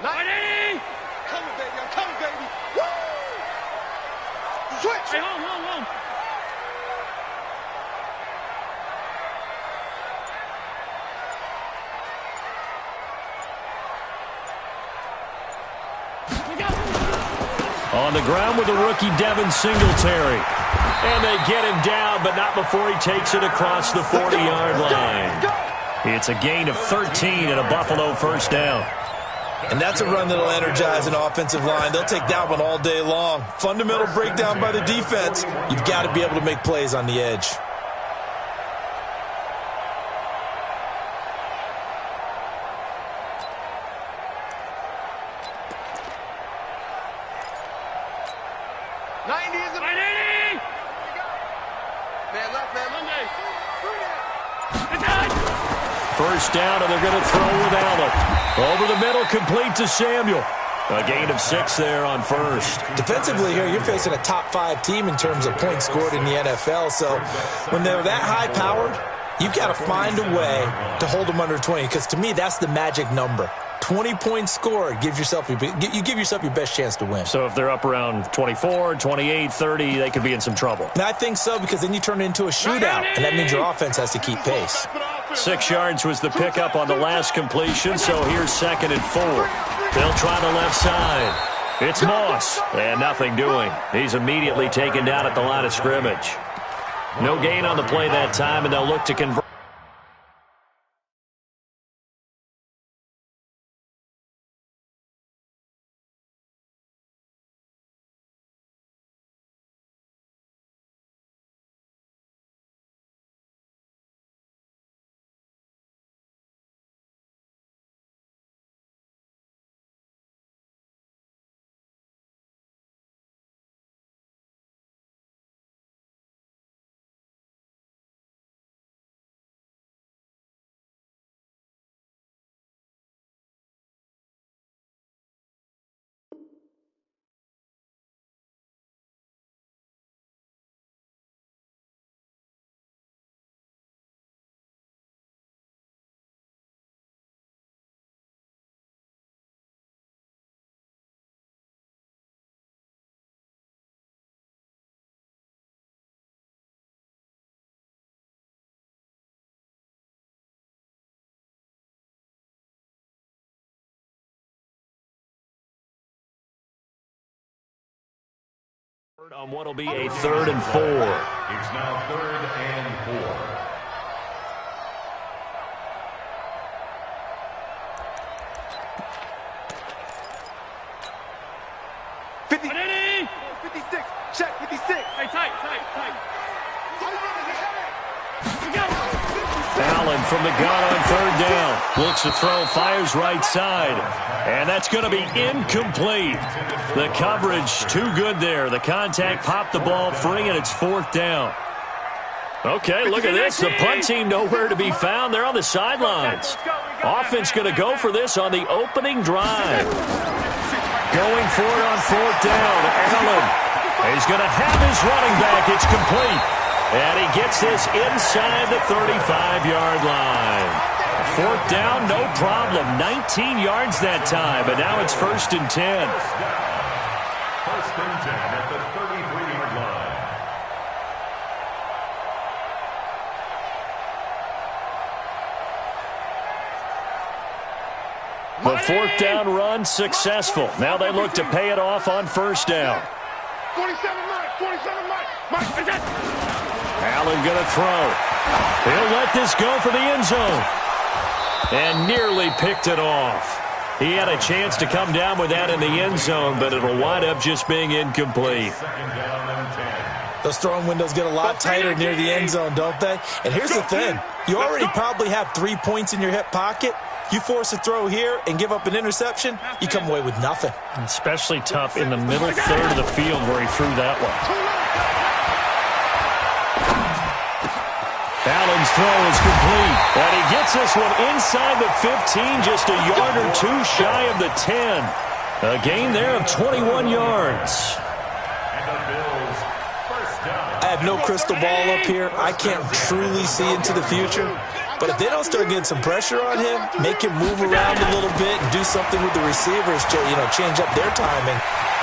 90. Coming, baby. I'm coming, baby. Woo! Switch. Hey, home. On the ground with the rookie Devin Singletary. And they get him down, but not before he takes it across the 40-yard line. It's a gain of 13 and a Buffalo first down. And that's a run that'll energize an offensive line. They'll take that one all day long. Fundamental breakdown by the defense. You've got to be able to make plays on the edge. First down, and they're going to throw with Allen. Over the middle, complete to Samuel. A gain of 6 there on first. Defensively here, you're facing a top-5 team in terms of points scored in the NFL. So when they're that high-powered, you've got to find a way to hold them under 20. Because to me, that's the magic number. 20 points scored, you give yourself your best chance to win. So if they're up around 24, 28, 30, they could be in some trouble. And I think so, because then you turn it into a shootout, and that means your offense has to keep pace. 6 yards was the pickup on the last completion, so here's 2nd and 4. They'll try the left side. It's Moss, and nothing doing. He's immediately taken down at the line of scrimmage. No gain on the play that time, and they'll look to convert. On what will be a 3rd and 4. It's now 3rd and 4. Check 56. Hey, tight. Allen from the gun on 3rd down. Looks to throw, fires right side. And that's going to be incomplete. The coverage too good there. The contact popped the ball free, and it's 4th down. Okay, look at this. The punt team nowhere to be found. They're on the sidelines. Offense going to go for this on the opening drive. Going for it on 4th down. Allen is going to have his running back. It's complete. And he gets this inside the 35-yard line. 4th down, no problem. 19 yards that time, but now it's 1st and 10. 1st and 10 at the 33-yard line. The 4th down run successful. Now they look to pay it off on 1st down. 47 Mike. Allen going to throw. He'll let this go for the end zone. And nearly picked it off. He had a chance to come down with that in the end zone, but it'll wind up just being incomplete. Those throwing windows get a lot tighter near the end zone, don't they? And here's the thing. You already probably have 3 points in your hip pocket. You force a throw here and give up an interception, you come away with nothing. Especially tough in the middle third of the field where he threw that one. Allen's throw is complete. And he gets this one inside the 15, just a yard or 2 shy of the 10. A gain there of 21 yards. I have have no crystal ball up here. I can't truly see into the future. But if they don't start getting some pressure on him, make him move around a little bit and do something with the receivers, change up their timing,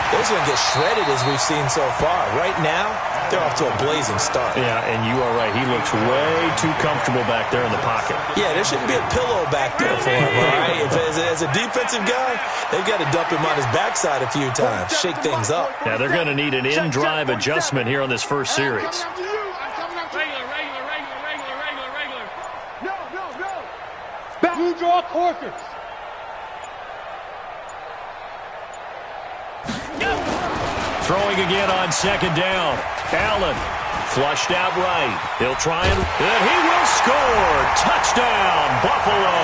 they're going to get shredded as we've seen so far. Right now, they're off to a blazing start. Yeah, and you are right. He looks way too comfortable back there in the pocket. Yeah, there shouldn't be a pillow back there for him, all right? As a defensive guy, they've got to dump him on his backside a few times, shake things up. Yeah, they're going to need an in-drive adjustment here on this first series. You draw courses. Throwing again on second down. Allen flushed out right. He'll try and he will score. Touchdown, Buffalo.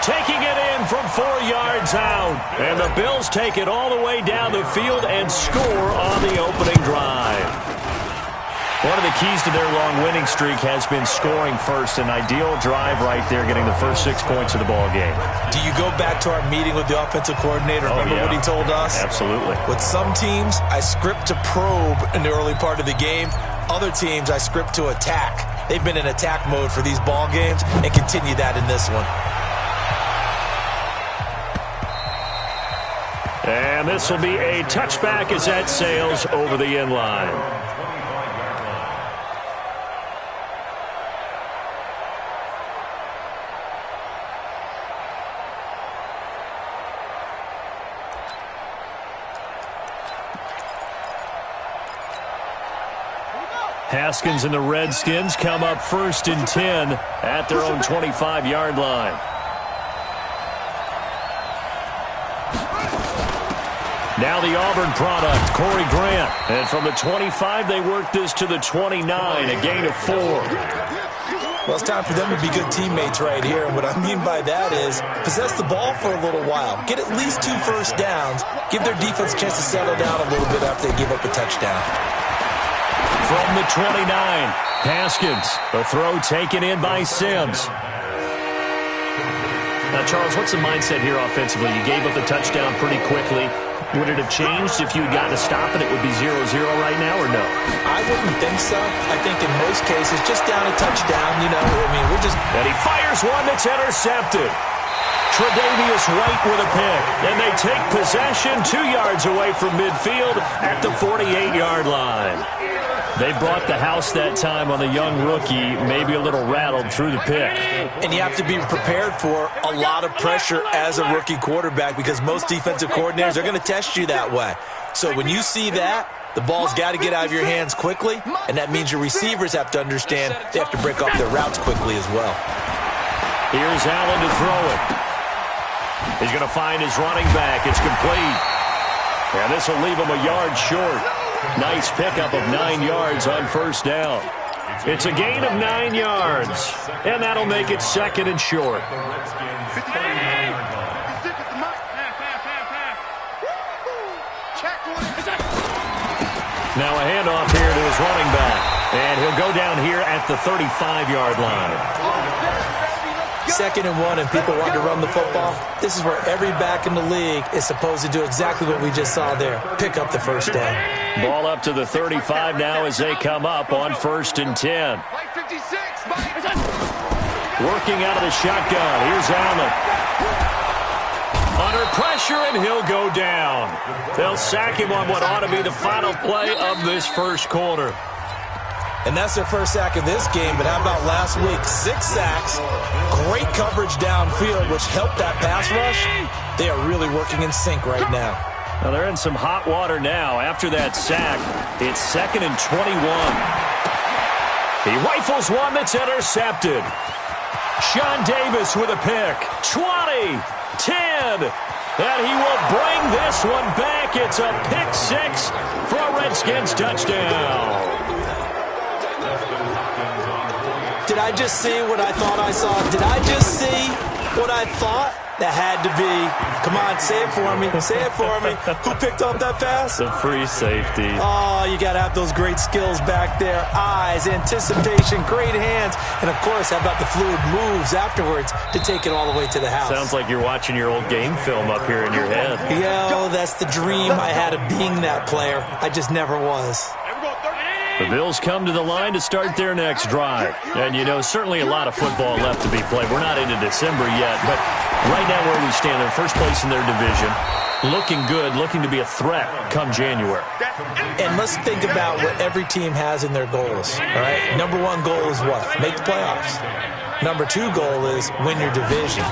Taking it in from 4 yards out. And the Bills take it all the way down the field and score on the opening drive. One of the keys to their long winning streak has been scoring first. An ideal drive right there, getting the first 6 points of the ball game. Do you go back to our meeting with the offensive coordinator? Remember what he told us? Absolutely. With some teams, I script to probe in the early part of the game. Other teams, I script to attack. They've been in attack mode for these ball games and continue that in this one. And this will be a touchback as that sails over the end line. Haskins and the Redskins come up 1st and 10 at their own 25-yard line. Now the Auburn product, Corey Grant. And from the 25, they work this to the 29, a gain of 4. Well, it's time for them to be good teammates right here. And what I mean by that is possess the ball for a little while. Get at least 2 first downs. Give their defense a chance to settle down a little bit after they give up a touchdown. From the 29, Haskins. The throw taken in by Sims. Now, Charles, what's the mindset here offensively? You gave up the touchdown pretty quickly. Would it have changed if you had gotten a stop and it would be 0-0 right now, or no? I wouldn't think so. I think in most cases, just down a touchdown, we're just... And he fires one that's intercepted. Tre'Davious White with a pick. And they take possession 2 yards away from midfield at the 48-yard line. They brought the house that time on the young rookie, maybe a little rattled through the pick. And you have to be prepared for a lot of pressure as a rookie quarterback because most defensive coordinators are going to test you that way. So when you see that, the ball's got to get out of your hands quickly, and that means your receivers have to understand they have to break up their routes quickly as well. Here's Allen to throw it. He's going to find his running back. It's complete. And this will leave him a yard short. Nice pickup of 9 yards on first down. It's a gain of 9 yards, and that'll make it 2nd and short. Now a handoff here to his running back, and he'll go down here at the 35-yard line. 2nd and 1, and people want to run the football. This is where every back in the league is supposed to do exactly what we just saw there. Pick up the first down. Ball up to the 35 now as they come up on 1st and 10. Working out of the shotgun. Here's Allen. Under pressure, and he'll go down. They'll sack him on what ought to be the final play of this first quarter. And that's their first sack of this game, but how about last week? 6 sacks, great coverage downfield, which helped that pass rush. They are really working in sync right now. Now they're in some hot water now. After that sack, it's 2nd and 21. He rifles one that's intercepted. Sean Davis with a pick. 20, 10, and he will bring this one back. It's a pick 6 for a Redskins touchdown. Did I just see what I thought I saw? Did I just see what I thought? That had to be. Come on, say it for me. Say it for me. Who picked up that pass? The free safety. Oh, you got to have those great skills back there. Eyes, anticipation, great hands. And, of course, how about the fluid moves afterwards to take it all the way to the house? Sounds like you're watching your old game film up here in your head. Yeah, that's the dream I had of being that player. I just never was. The Bills come to the line to start their next drive. And, you know, certainly a lot of football left to be played. We're not into December yet, but right now where we stand, they're first place in their division. Looking good, looking to be a threat come January. And let's think about what every team has in their goals, all right? Number one goal is what? Make the playoffs. Number two goal is win your division.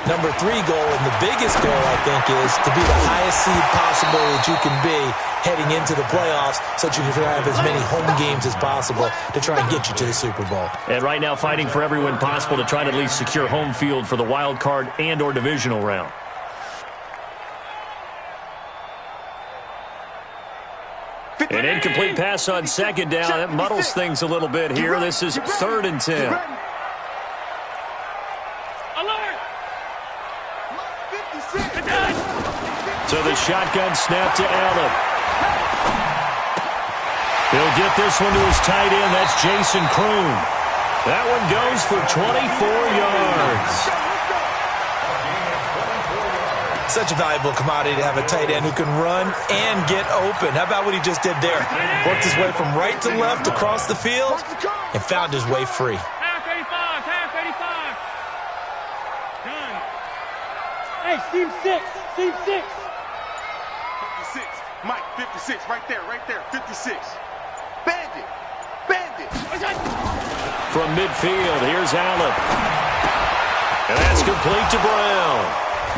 Number three goal, and the biggest goal, I think, is to be the highest seed possible that you can be heading into the playoffs so that you can have as many home games as possible to try and get you to the Super Bowl. And right now fighting for every win possible to try to at least secure home field for the wild card and or divisional round. An incomplete pass on second down. That muddles things a little bit here. This is 3rd and 10. So the shotgun snap to Allen. He'll get this one to his tight end. That's Jason Kroon. That one goes for 24 yards. Such a valuable commodity to have a tight end who can run and get open. How about what he just did there? Worked his way from right to left across the field and found his way free. Half 85, half 85. Done. Hey, seam 6, seam 6. 56, Mike, 56, right there, 56. Bandit, bandit. From midfield, here's Allen. And that's complete to Brown.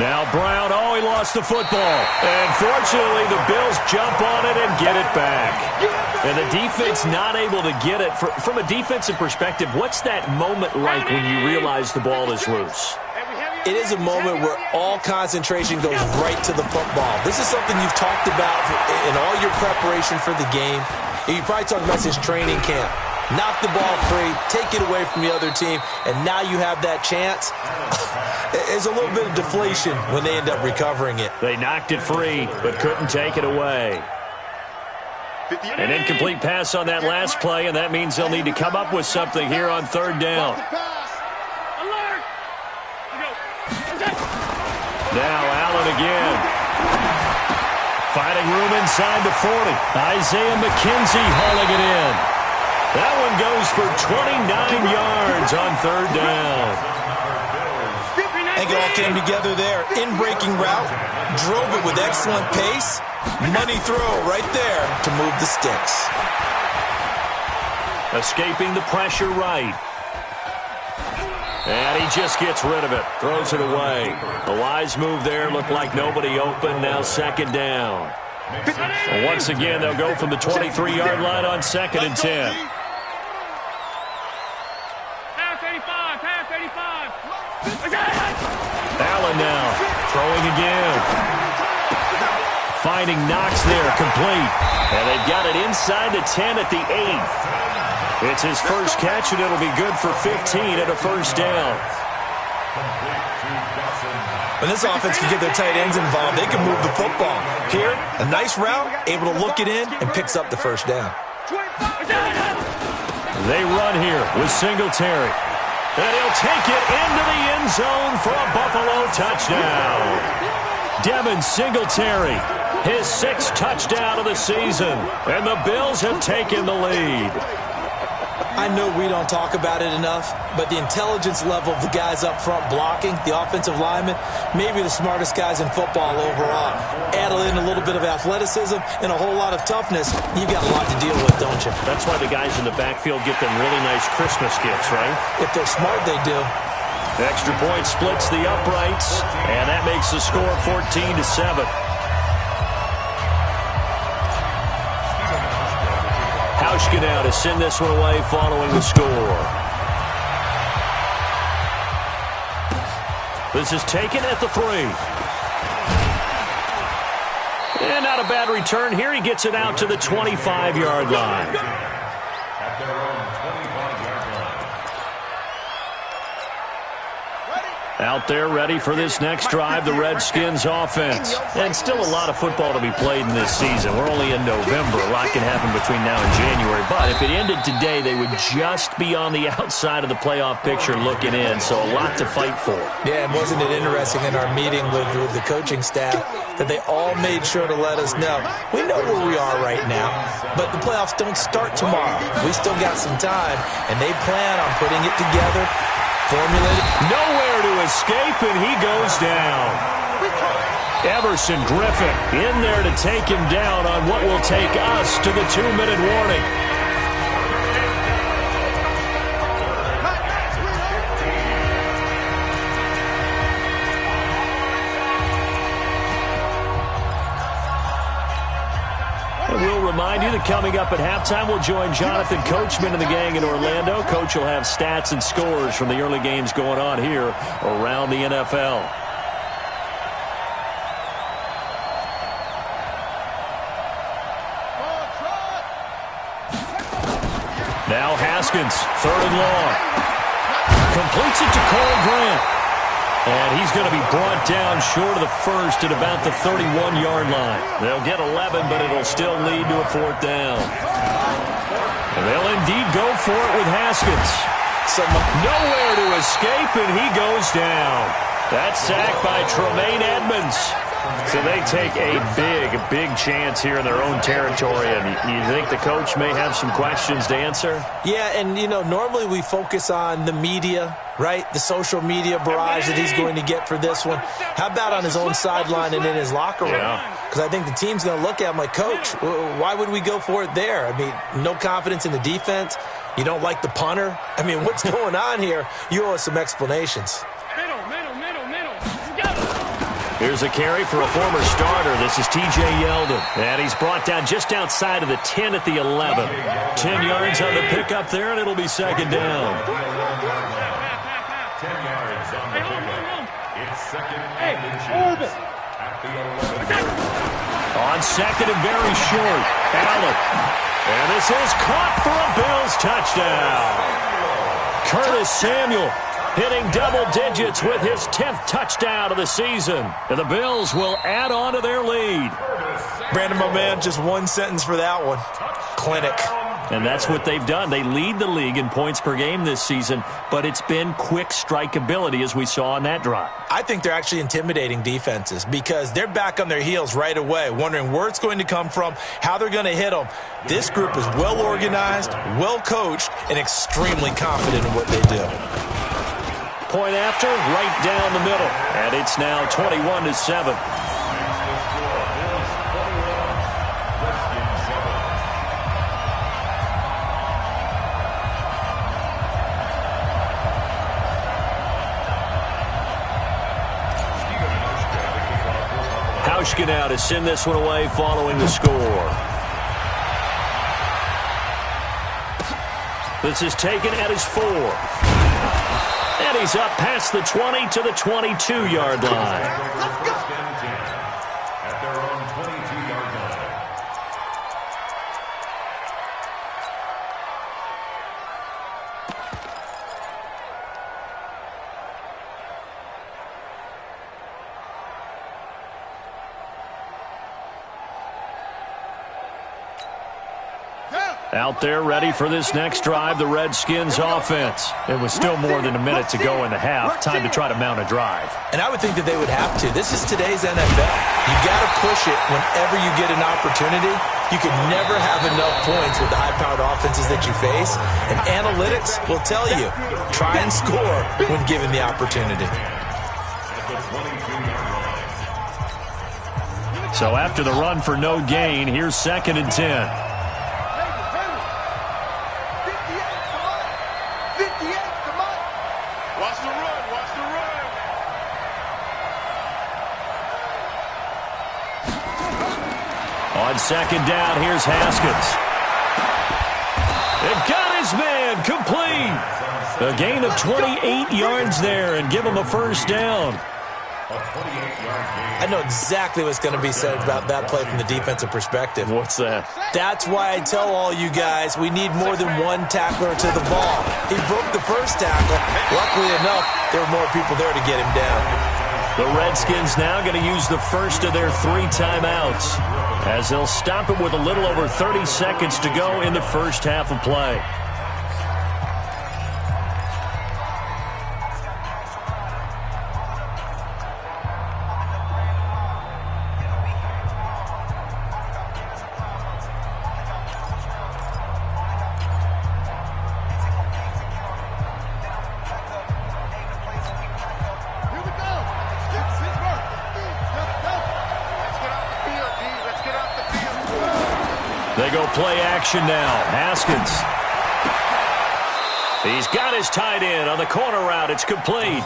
Now Brown, oh, he lost the football. And fortunately, the Bills jump on it and get it back. And the defense not able to get it. From a defensive perspective, what's that moment like when you realize the ball is loose? It is a moment where all concentration goes right to the football. This is something you've talked about in all your preparation for the game. You probably talked about since training camp. Knock the ball free, take it away from the other team, and now you have that chance. There's a little bit of deflation when they end up recovering it. They knocked it free, but couldn't take it away. An incomplete pass on that last play, and that means they'll need to come up with something here on 3rd down. Now Allen again. Finding room inside the 40. Isaiah McKenzie hauling it in. That one goes for 29 yards on 3rd down. I think it all came together there. In-breaking route, drove it with excellent pace. Money throw right there to move the sticks. Escaping the pressure right. And he just gets rid of it. Throws it away. A wise move there. Looked like nobody open. Now 2nd down. And once again, they'll go from the 23-yard line on 2nd and 10. Half 85, half 85. Allen now throwing again. Finding Knox there, complete. And they've got it inside the 10 at the 8. It's his first catch, and it'll be good for 15 at a 1st down. When this offense can get their tight ends involved, they can move the football. Here, a nice route, able to look it in, and picks up the 1st down. They run here with Singletary. And he'll take it into the end zone for a Buffalo touchdown. Devin Singletary, his 6th touchdown of the season. And the Bills have taken the lead. I know we don't talk about it enough, but the intelligence level of the guys up front blocking, the offensive linemen, maybe the smartest guys in football overall. Add in a little bit of athleticism and a whole lot of toughness, you've got a lot to deal with, don't you? That's why the guys in the backfield get them really nice Christmas gifts, right? If they're smart, they do. Extra point splits the uprights, and that makes the score 14-7. Hauschka now to send this one away following the score. This is taken at the 3. And not a bad return here. He gets it out to the 25-yard line. Out there ready for this next drive, the Redskins offense. And still a lot of football to be played in this season. We're only in November. A lot can happen between now and January. But if it ended today, they would just be on the outside of the playoff picture looking in. So a lot to fight for. Yeah, and wasn't it interesting in our meeting with the coaching staff that they all made sure to let us know, we know where we are right now, but the playoffs don't start tomorrow. We still got some time, and they plan on putting it together, formulated. Nowhere to escape, and he goes down. Everson Griffin in there to take him down on what will take us to the 2-minute warning. We'll remind you that coming up at halftime, we'll join Jonathan Coachman and the gang in Orlando. Coach will have stats and scores from the early games going on here around the NFL. Now Haskins, 3rd and long. Completes it to Cole Grant. And he's going to be brought down short of the first at about the 31-yard line. They'll get 11, but it'll still lead to a 4th down. And they'll indeed go for it with Haskins. Nowhere to escape, and he goes down. That sack by Tremaine Edmonds. So they take a big chance here in their own territory. And you think the coach may have some questions to answer? Yeah, and, normally we focus on the media, right? The social media barrage that he's going to get for this one. How about on his own sideline and in his locker room? Because I think the team's going to look at him like, Coach, why would we go for it there? I mean, no confidence in the defense. You don't like the punter? I mean, what's going on here? You owe us some explanations. Middle. Here's a carry for a former starter. This is T.J. Yeldon. And he's brought down just outside of the 10 at the 11. 10 yards on the pickup there, and it'll be 2nd down. 10 yards on the pickup. It's 2nd and inches at the 11. On 2nd and very short, Allen. And this is caught for a Bills touchdown. Curtis Samuel hitting double digits with his 10th touchdown of the season. And the Bills will add on to their lead. Brandon, my man, just one sentence for that one. Clinic. And that's what they've done. They lead the league in points per game this season, but it's been quick strikeability as we saw on that drive. I think they're actually intimidating defenses because they're back on their heels right away, wondering where it's going to come from, how they're going to hit them. This group is well organized, well coached, and extremely confident in what they do. Point after, right down the middle. And it's now 21-7. Hauschka now to send this one away following the score. This is taken at his 4. And he's up past the 20 to the 22-yard line. At their own 22-yard line. Out there ready for this next drive, the Redskins offense. It was still more than a minute to go in the half. Time to try to mount a drive. And I would think that they would have to. This is today's NFL. You got to push it whenever you get an opportunity. You can never have enough points with the high-powered offenses that you face. And analytics will tell you, try and score when given the opportunity. So after the run for no gain, here's 2nd and 10. On 2nd down, here's Haskins. It got his man complete. A gain of 28 yards there and give him a 1st down. I know exactly what's going to be said about that play from the defensive perspective. What's that? That's why I tell all you guys we need more than one tackler to the ball. He broke the first tackle. Luckily enough, There were more people there to get him down. The Redskins now going to use the first of their 3 timeouts as they'll stop it with a little over 30 seconds to go in the first half of play. They go play action now. Haskins. He's got his tight end on the corner route. It's complete.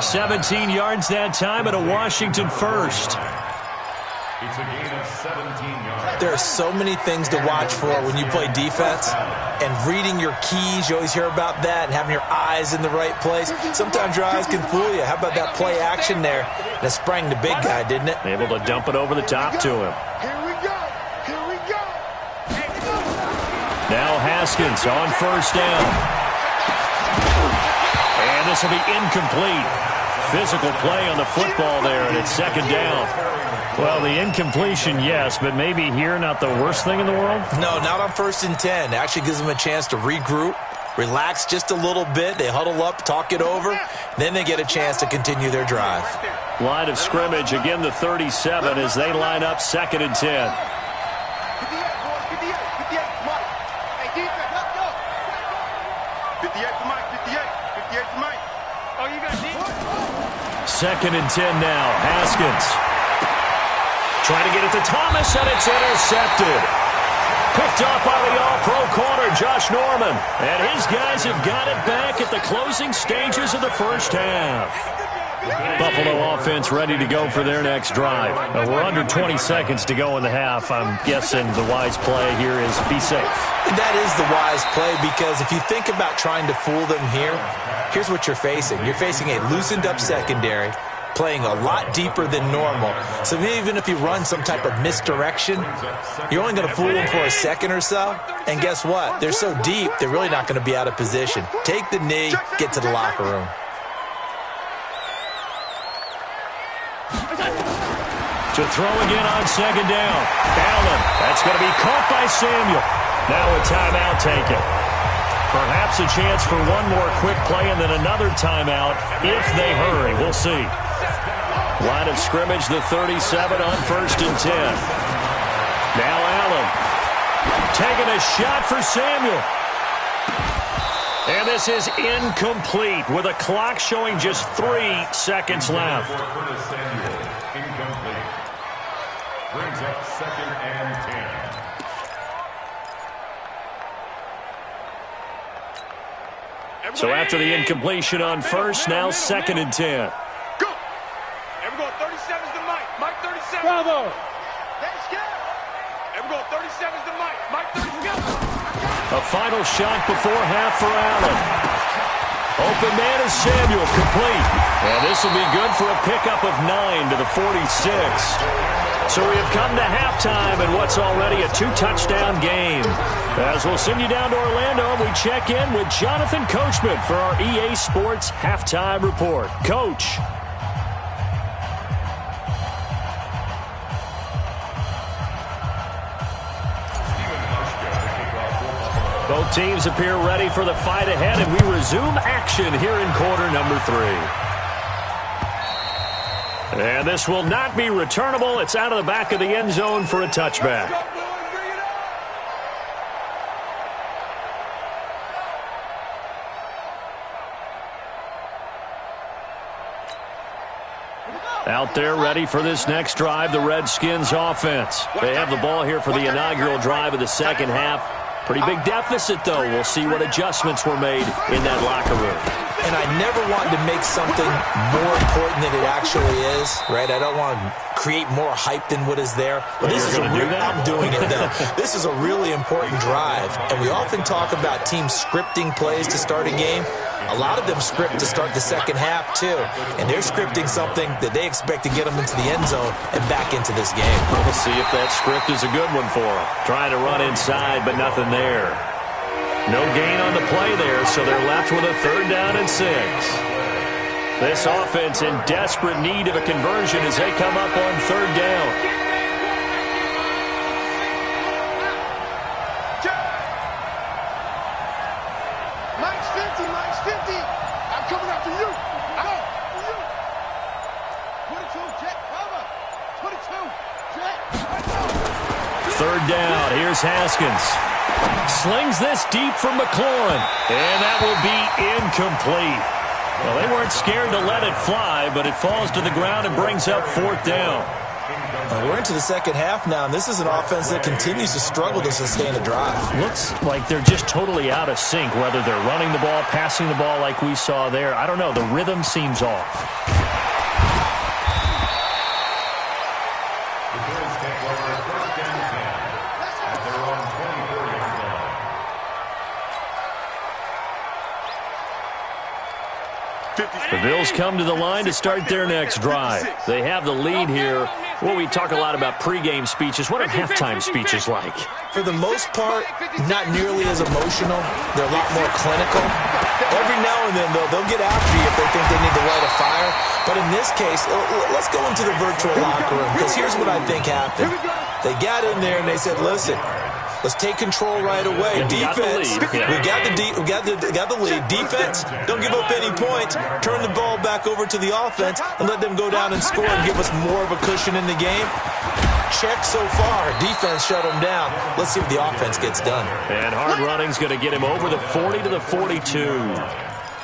17 yards that time and a Washington first. It's a gain of 17 yards. There are so many things to watch for when you play defense. And reading your keys, you always hear about that, and having your eyes in the right place. Sometimes your eyes can fool you. How about that play action there? And it sprang the big guy, didn't it? Able to dump it over the top to him. Now Haskins on first down. And this will be incomplete. Physical play on the football there, and it's second down. Well, the incompletion, yes, but maybe here not the worst thing in the world? No, not on 1st and 10. It actually gives them a chance to regroup, relax just a little bit. They huddle up, talk it over. Then they get a chance to continue their drive. Line of scrimmage, again the 37 as they line up 2nd and 10. 2nd and 10 now. Haskins trying to get it to Thomas, and it's intercepted. Picked off by the all-pro corner, Josh Norman. And his guys have got it back at the closing stages of the first half. Buffalo offense ready to go for their next drive. We're under 20 seconds to go in the half. I'm guessing the wise play here is be safe. That is the wise play, because if you think about trying to fool them here, here's what you're facing. You're facing a loosened-up secondary, playing a lot deeper than normal. So even if you run some type of misdirection, you're only going to fool them for a second or so. And guess what? They're so deep, they're really not going to be out of position. Take the knee, get to the locker room. To throw again on 2nd down. Allen. That's going to be caught by Samuel. Now a timeout taken. Perhaps a chance for one more quick play and then another timeout if they hurry. We'll see. Line of scrimmage, the 37 on 1st and 10. Now Allen. Taking a shot for Samuel. And this is incomplete with a clock showing just 3 seconds left. Incomplete. Brings up 2nd and 10. So after the incompletion on first, now 2nd and 10. Go! Everyone, 37's the Mike. Mike 37. Bravo! Let's go! Everyone, 37's the Mike. Mike 37. A final shot before half for Allen. Open man is Samuel, complete. And this will be good for a pickup of 9 to the 46. So we have come to halftime in what's already a 2-touchdown game. As we'll send you down to Orlando, we check in with Jonathan Coachman for our EA Sports Halftime Report. Coach. Both teams appear ready for the fight ahead, and we resume action here in quarter number 3. And this will not be returnable. It's out of the back of the end zone for a touchback. Out there ready for this next drive, the Redskins offense. They have the ball here for the inaugural drive of the second half. Pretty big deficit, though. We'll see what adjustments were made in that locker room. And I never want to make something more important than it actually is, right? I don't want to create more hype than what is there. But this is I'm doing it, though. This is a really important drive. And we often talk about teams scripting plays to start a game. A lot of them script to start the second half, too. And they're scripting something that they expect to get them into the end zone and back into this game. We'll see if that script is a good one for them. Trying to run inside, but nothing there. No gain on the play there, so they're left with a 3rd down and 6. This offense in desperate need of a conversion as they come up on third down. Mike's 50, Mike's 50. I'm coming after you. I'm on. 22, jet, cover. 22, jet, Third down. Here's Haskins. Slings this deep from McLaurin. And that will be incomplete. Well, they weren't scared to let it fly, but it falls to the ground and brings up fourth down. We're into the second half now, and this is an offense that continues to struggle to sustain a drive. Looks like they're just totally out of sync, whether they're running the ball, passing the ball like we saw there. I don't know. The rhythm seems off. The Bills come to the line to start their next drive. They have the lead here. Well, we talk a lot about pregame speeches. What are halftime speeches like? For the most part, not nearly as emotional. They're a lot more clinical. Every now and then, though, they'll get after you if they think they need to light a fire. But in this case, let's go into the virtual locker room, because here's what I think happened. They got in there and they said, listen, let's take control right away. Defense, we got the lead. Defense, don't give up any points. Turn the ball back over to the offense and let them go down and score and give us more of a cushion in the game. Check so far. Defense shut them down. Let's see what the offense gets done. And hard running's going to get him over the 40 to the 42.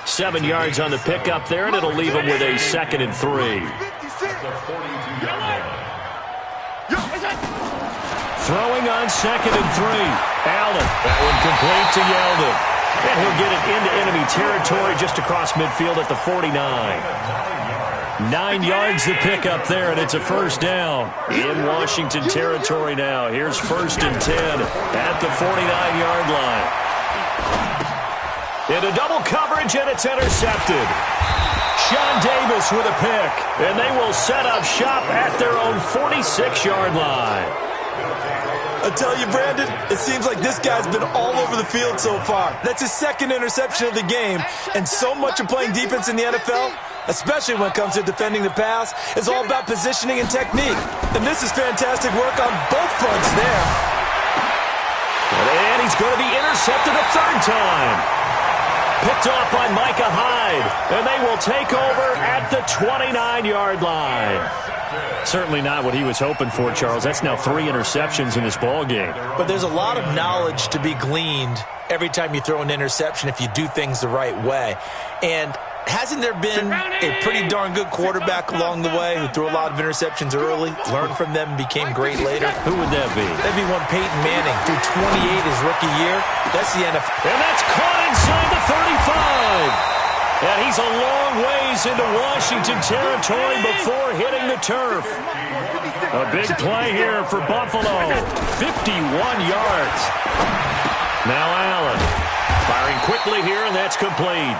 7 yards on the pickup there, and it'll leave him with a 2nd and 3. Throwing on 2nd and 3. Allen. That one complete to Yeldon. And he'll get it into enemy territory just across midfield at the 49. 9 yards to pick up there, and it's a first down. In Washington territory now. Here's 1st and 10 at the 49-yard line. Into double coverage, and it's intercepted. Sean Davis with a pick, and they will set up shop at their own 46-yard line. I tell you, Brandon, it seems like this guy's been all over the field so far. That's his 2nd interception of the game, and so much of playing defense in the NFL, especially when it comes to defending the pass, is all about positioning and technique. And this is fantastic work on both fronts there. And he's going to be intercepted a 3rd time. Picked off by Micah Hyde, and they will take over at the 29-yard line. Certainly not what he was hoping for, Charles. That's now 3 interceptions in this ball game. But there's a lot of knowledge to be gleaned every time you throw an interception if you do things the right way. And hasn't there been a pretty darn good quarterback along the way who threw a lot of interceptions early, learned from them, and became great later? Who would that be? That'd be one Peyton Manning, threw 28 his rookie year. That's the NFL. And that's caught inside the 35. And he's a long ways into Washington territory before hitting the turf. A big play here for Buffalo. 51 yards. Now Allen firing quickly here, and that's complete.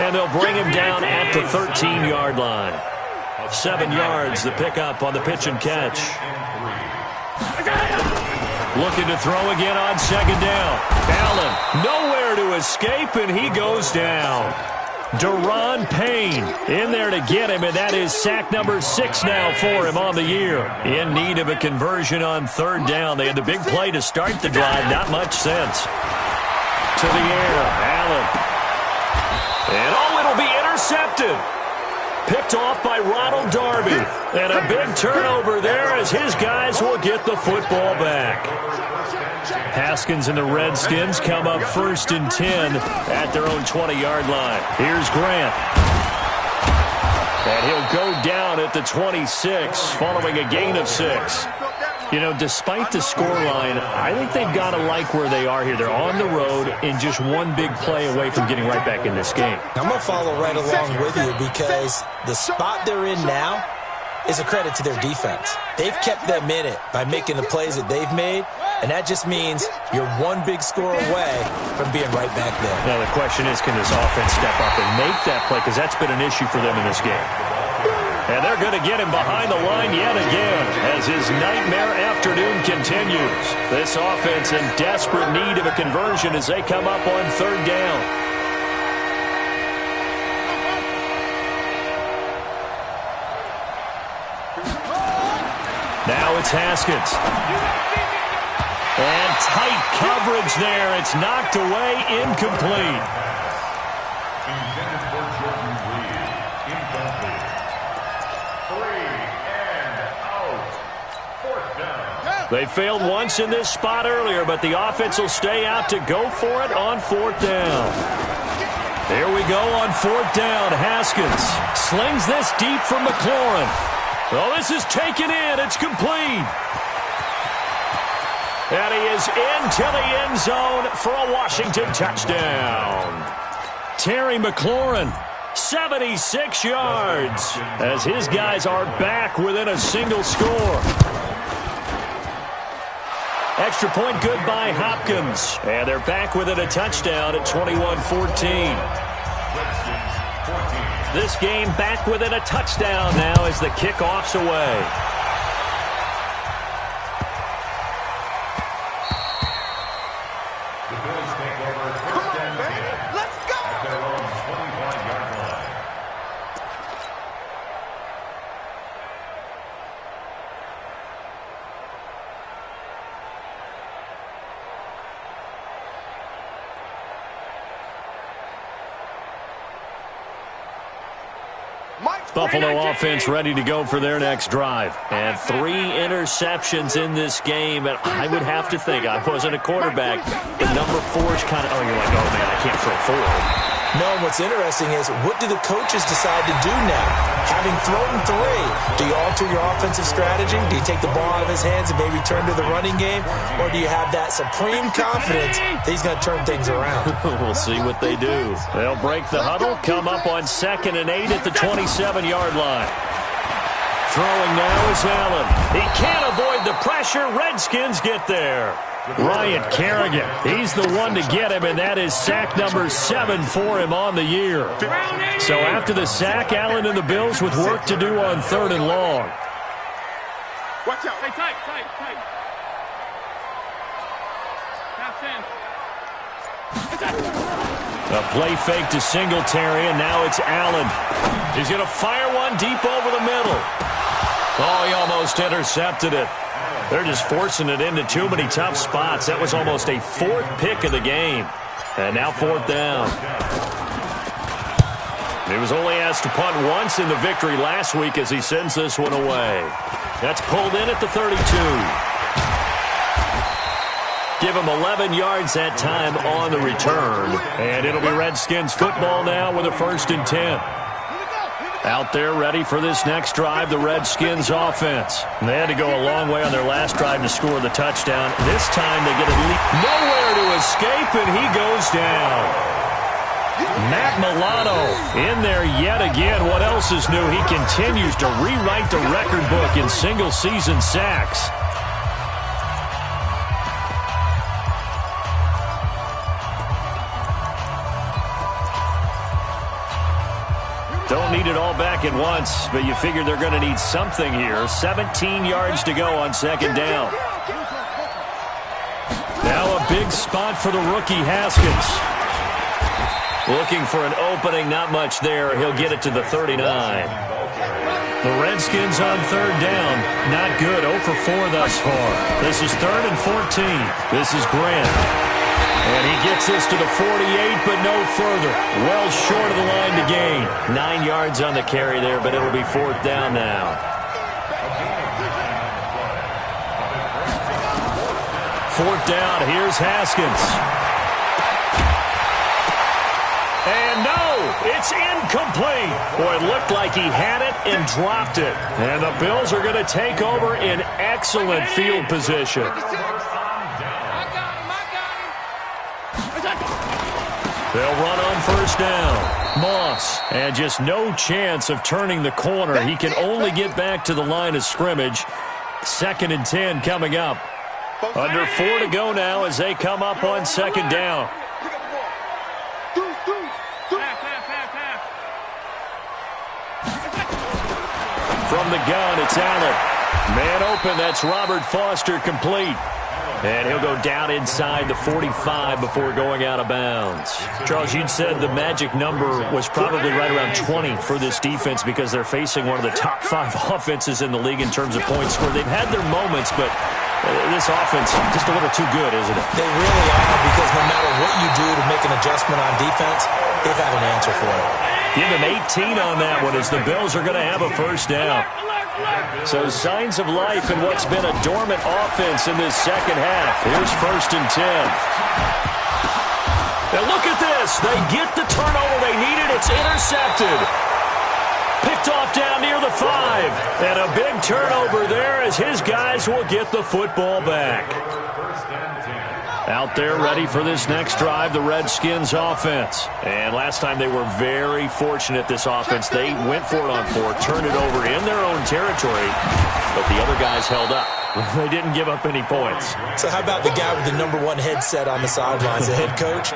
And they'll bring him down at the 13-yard line. 7 yards, the pickup on the pitch and catch. Looking to throw again on 2nd down. Allen nowhere to escape, and he goes down. Daron Payne in there to get him, and that is sack number 6 now for him on the year. In need of a conversion on 3rd down. They had the big play to start the drive. Not much sense. To the air, Allen. And it'll be intercepted. Picked off by Ronald Darby. And a big turnover there as his guys will get the football back. Haskins and the Redskins come up 1st and 10 at their own 20-yard line. Here's Grant. And he'll go down at the 26 following a gain of 6. You know, despite the scoreline, I think they've got to like where they are here. They're on the road and just one big play away from getting right back in this game. I'm going to follow right along with you because the spot they're in now is a credit to their defense. They've kept them in it by making the plays that they've made, and that just means you're one big score away from being right back there. Now the question is, can this offense step up and make that play? Because that's been an issue for them in this game. And they're going to get him behind the line yet again as his nightmare afternoon continues. This offense in desperate need of a conversion as they come up on 3rd down. Now it's Haskins. And tight coverage there. It's knocked away, incomplete. Intended for Jordan Reed. Incomplete. 3 and out. 4th down. They failed once in this spot earlier, but the offense will stay out to go for it on 4th down. Here we go on 4th down. Haskins slings this deep from McLaurin. Oh, this is taken in. It's complete. And he is into the end zone for a Washington touchdown. Terry McLaurin, 76 yards, as his guys are back within a single score. Extra point good by Hopkins. And they're back within a touchdown at 21-14. This game back within a touchdown now as the kickoff's away. The Bills take over 1st and 10. Let's go! At their own 25-yard line. Buffalo offense ready to go for their next drive. And 3 interceptions in this game. And I would have to think, I wasn't a quarterback, but number 4 is kind of, oh, you're like, oh, man, I can't throw 4. No, and what's interesting is, what do the coaches decide to do now? Having thrown 3, do you alter your offensive strategy? Do you take the ball out of his hands and maybe turn to the running game? Or do you have that supreme confidence that he's going to turn things around? We'll see what they do. They'll break the huddle, come up on 2nd and 8 at the 27-yard line. Throwing now is Allen. He can't avoid the pressure. Redskins get there. Ryan Kerrigan, he's the one to get him, and that is sack number 7 for him on the year. So after the sack, Allen and the Bills with work to do on 3rd and long. Watch out. Hey, tight. Half 10. A play fake to Singletary, and now it's Allen. He's going to fire one deep over the middle. Oh, he almost intercepted it. They're just forcing it into too many tough spots. That was almost a 4th pick of the game. And now 4th down. He was only asked to punt once in the victory last week as he sends this one away. That's pulled in at the 32. Give him 11 yards that time on the return. And it'll be Redskins football now with a 1st and 10. Out there ready for this next drive, the Redskins offense. And they had to go a long way on their last drive to score the touchdown. This time they get a lead. Nowhere to escape, and he goes down. Matt Milano in there yet again. What else is new? He continues to rewrite the record book in single-season sacks. Don't need it all back at once, but you figure they're going to need something here. 17 yards to go on 2nd down. Now a big spot for the rookie Haskins. Looking for an opening, not much there. He'll get it to the 39. The Redskins on 3rd down. Not good, 0 for 4 thus far. This is 3rd and 14. This is Grant. And he gets this to the 48, but no further. Well short of the line to gain. 9 yards on the carry there, but it'll be 4th down now. 4th down, here's Haskins. And no, it's incomplete. Boy, it looked like he had it and dropped it. And the Bills are going to take over in excellent field position. They'll run on 1st down. Moss, and just no chance of turning the corner. He can only get back to the line of scrimmage. 2nd and 10 coming up. Under 4 to go now as they come up on 2nd down. From the gun, it's Allen. Man open, that's Robert Foster complete. And he'll go down inside the 45 before going out of bounds. Charles, you'd said the magic number was probably right around 20 for this defense because they're facing one of the top 5 offenses in the league in terms of points scored. They've had their moments, but this offense just a little too good, isn't it? They really are, because no matter what you do to make an adjustment on defense, they've had an answer for it. Give them 18 on that one as the Bills are going to have a first down. So signs of life in what's been a dormant offense in this second half. Here's 1st and 10. Now look at this. They get the turnover they needed. It's intercepted. Picked off down near the 5. And a big turnover there as his guys will get the football back. Out there ready for this next drive, the Redskins offense. And last time they were very fortunate, this offense. They went for it on 4, turned it over in their own territory, but the other guys held up. They didn't give up any points. So how about the guy with the #1 headset on the sidelines, the head coach?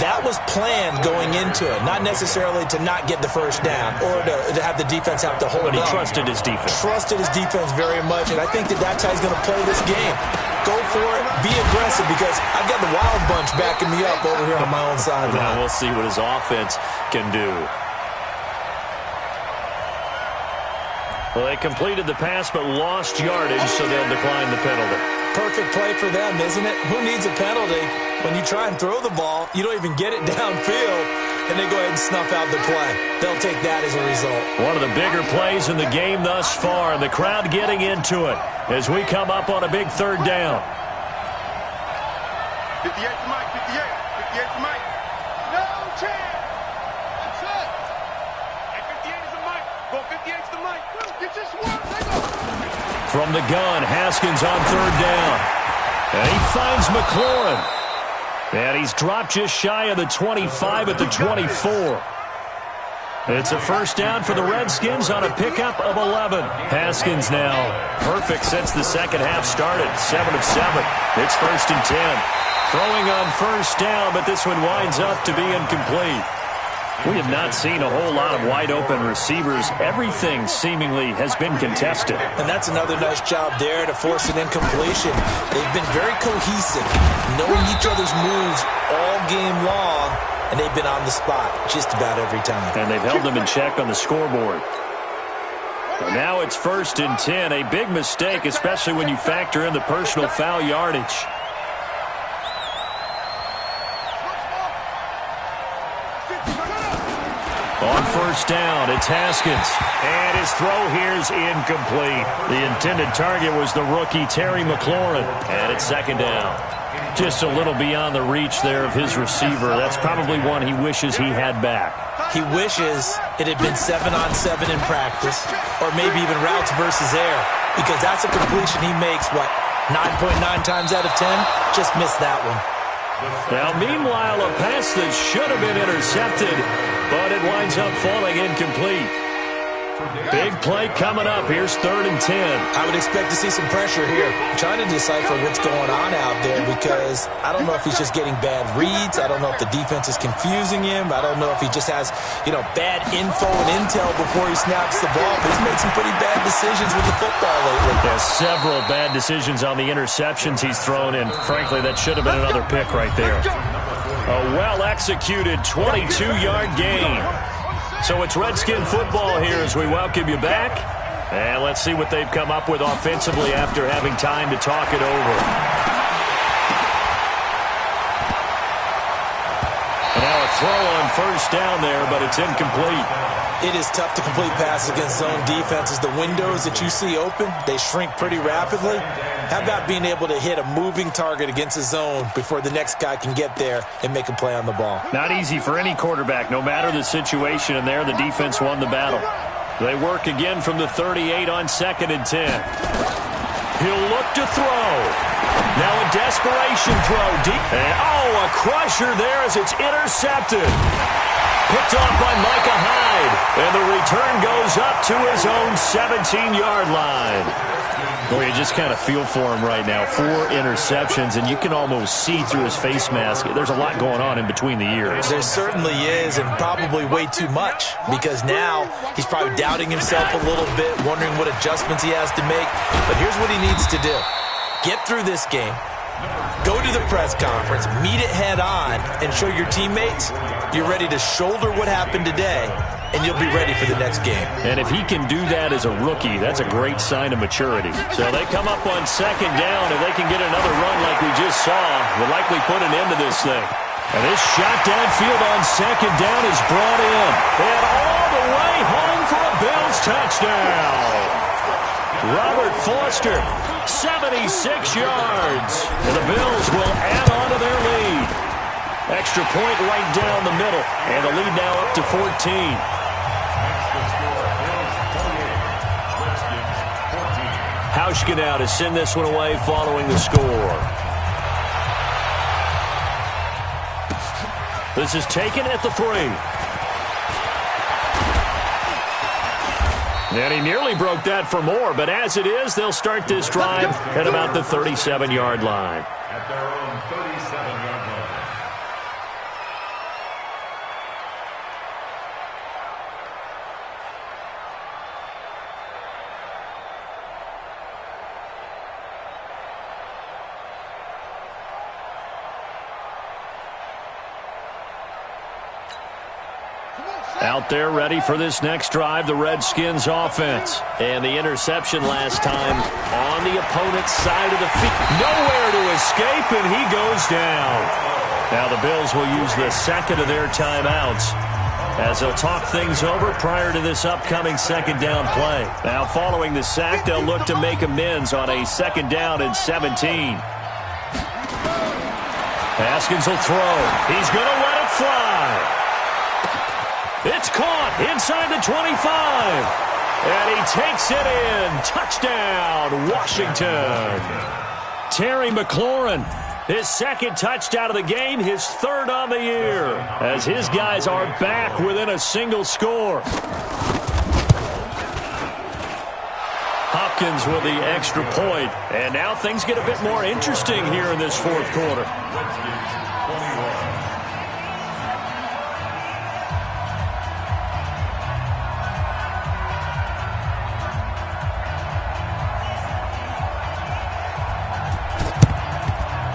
That was planned going into it, not necessarily to not get the first down or to have the defense have to hold up. But he trusted his defense. Trusted his defense very much, and I think that's how he's going to play this game. Go for it, be aggressive, because I've got the Wild Bunch backing me up over here on my own sideline. Now we'll see what his offense can do. Well, they completed the pass but lost yardage, so they'll decline the penalty. Perfect play for them, isn't it? Who needs a penalty? When you try and throw the ball, you don't even get it downfield, and they go ahead and snuff out the play. They'll take that as a result. One of the bigger plays in the game thus far, and the crowd getting into it as we come up on a big 3rd down. 58 to Mike, 58. 58 to Mike. No chance. That's it. And 58 is to Mike. Go 58 to Mike. You just won. They go. From the gun, Haskins on 3rd down. And he finds McLaurin. And he's dropped just shy of the 25 at the 24. It's a first down for the Redskins on a pickup of 11. Haskins now perfect since the second half started. 7 of 7. It's 1st and 10. Throwing on first down, but this one winds up to be incomplete. We have not seen a whole lot of wide-open receivers. Everything seemingly has been contested. And that's another nice job there to force an incompletion. They've been very cohesive, knowing each other's moves all game long, and they've been on the spot just about every time. And they've held them in check on the scoreboard. And now it's 1st and 10. A big mistake, especially when you factor in the personal foul yardage. On first down, it's Haskins. And his throw here's incomplete. The intended target was the rookie Terry McLaurin. And it's 2nd down. Just a little beyond the reach there of his receiver. That's probably one he wishes he had back. He wishes it had been 7-on-7 in practice, or maybe even routes versus air, because that's a completion he makes, 9.9 times out of 10? Just missed that one. Now, meanwhile, a pass that should have been intercepted, but it winds up falling incomplete. Big play coming up. Here's 3rd and 10. I would expect to see some pressure here. I'm trying to decipher what's going on out there, because I don't know if he's just getting bad reads. I don't know if the defense is confusing him. I don't know if he just has, bad info and intel before he snaps the ball. But he's made some pretty bad decisions with the football lately. There's several bad decisions on the interceptions he's thrown in. Frankly, that should have been another pick right there. A well-executed 22-yard gain. So it's Redskin football here as we welcome you back. And let's see what they've come up with offensively after having time to talk it over. And now a throw on first down there, but it's incomplete. It is tough to complete passes against zone defenses. The windows that you see open, they shrink pretty rapidly. How about being able to hit a moving target against a zone before the next guy can get there and make a play on the ball? Not easy for any quarterback, no matter the situation, and there the defense won the battle. They work again from the 38 on 2nd and 10. He'll look to throw. Now a desperation throw deep. And, a crusher there as it's intercepted. Picked off by Micah Hyde. And the return goes up to his own 17-yard line. Boy, you just kind of feel for him right now. 4 interceptions, and you can almost see through his face mask. There's a lot going on in between the ears. There certainly is, and probably way too much, because now he's probably doubting himself a little bit, wondering what adjustments he has to make. But here's what he needs to do. Get through this game, Go to the press conference, meet it head on, and show your teammates you're ready to shoulder what happened today, and you'll be ready for the next game. And if he can do that as a rookie, that's a great sign of maturity. So they come up on second down. If they can get another run like we just saw, will likely put an end to this thing. And this shot downfield on second down is brought in. And all the way home for a Bills touchdown. Robert Foster, 76 yards. And the Bills will add on to their lead. Extra point right down the middle. And the lead now up to 14. Hauschka now to send this one away following the score. This is taken at the 3. And he nearly broke that for more, but as it is, they'll start this drive at about the 37-yard line. At their own 37-yard line. Out there ready for this next drive, the Redskins offense. And the interception last time on the opponent's side of the field. Nowhere to escape, and he goes down. Now the Bills will use the second of their timeouts as they'll talk things over prior to this upcoming second down play. Now following the sack, they'll look to make amends on a second down and 17. Haskins will throw. He's going to let it fly. It's caught inside the 25. And he takes it in. Touchdown, Washington. Terry McLaurin, his second touchdown of the game, his third on the year, as his guys are back within a single score. Hopkins with the extra point. And now things get a bit more interesting here in this fourth quarter.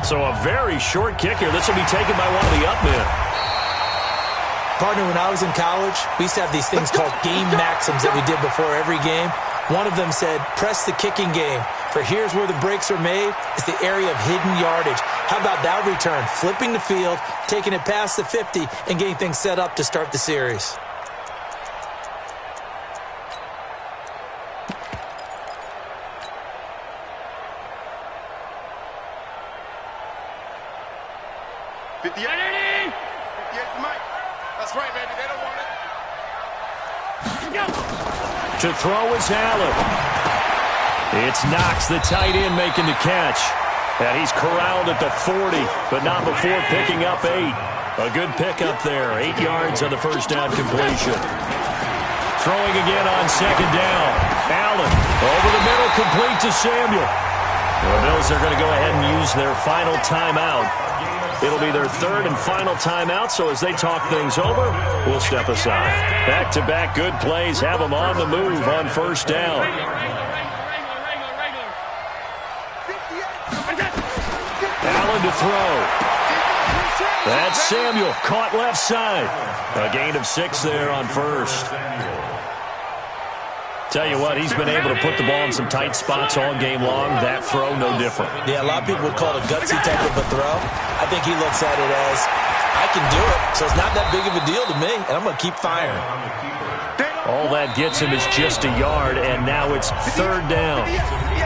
So a very short kicker. This will be taken by one of the up men. Partner, when I was in college, we used to have these things called game maxims that we did before every game. One of them said, press the kicking game. For here's where the breaks are made. It's the area of hidden yardage. How about that return? Flipping the field, taking it past the 50, and getting things set up to start the series. To throw is Allen. It's Knox, the tight end, making the catch. And he's corralled at the 40, but not before picking up 8. A good pickup there. 8 yards on the first down completion. Throwing again on second down. Allen over the middle, complete to Samuel. The Bills are going to go ahead and use their final timeout. It'll be their third and final timeout, so as they talk things over, we'll step aside. Back-to-back good plays have them on the move on first down. Allen to throw. That's Samuel, caught left side. A gain of 6 there on first. Tell you what, he's been able to put the ball in some tight spots all game long. That throw, no different. Yeah, a lot of people would call it a gutsy type of a throw. I think he looks at it as, I can do it, so it's not that big of a deal to me, and I'm going to keep firing. All that gets him is just a yard, and now it's third down.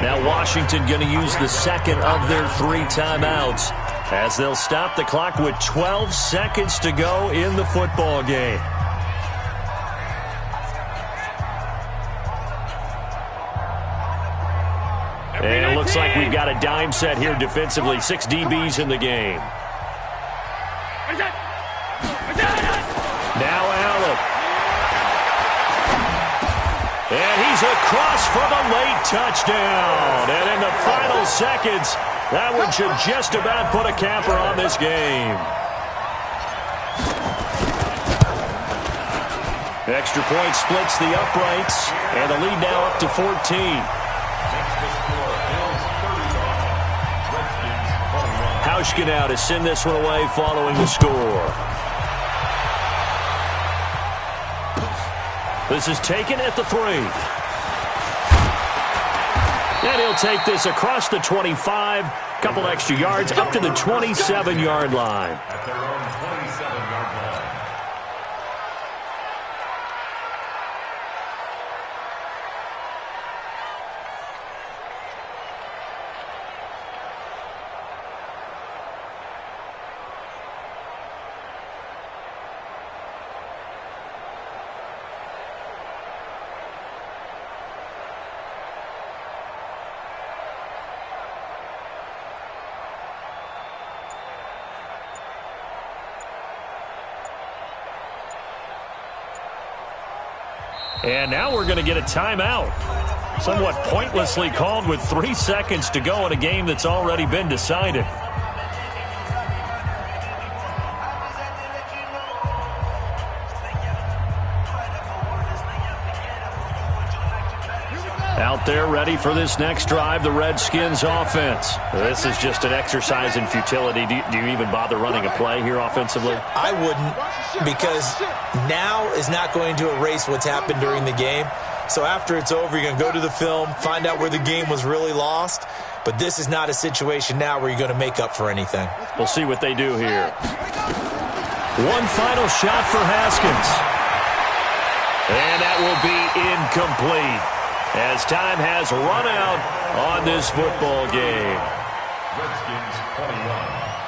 Now Washington going to use the second of their 3 timeouts as they'll stop the clock with 12 seconds to go in the football game. And it looks like we've got a dime set here defensively. 6 DBs in the game. Now Allen. And he's across for the late touchdown. And in the final seconds, that one should just about put a capper on this game. Extra point splits the uprights. And the lead now up to 14. Hauschka now to send this one away following the score. This is taken at the 3. And he'll take this across the 25, couple extra yards, up to the 27-yard line. At their own 27-yard line. And now we're going to get a timeout. Somewhat pointlessly called with 3 seconds to go in a game that's already been decided. Out there ready for this next drive, the Redskins offense. This is just an exercise in futility. Do you even bother running a play here offensively? I wouldn't, because now is not going to erase what's happened during the game. So after it's over, you're going to go to the film, find out where the game was really lost. But this is not a situation now where you're going to make up for anything. We'll see what they do here. One final shot for Haskins. And that will be incomplete, as time has run out on this football game. Redskins 21,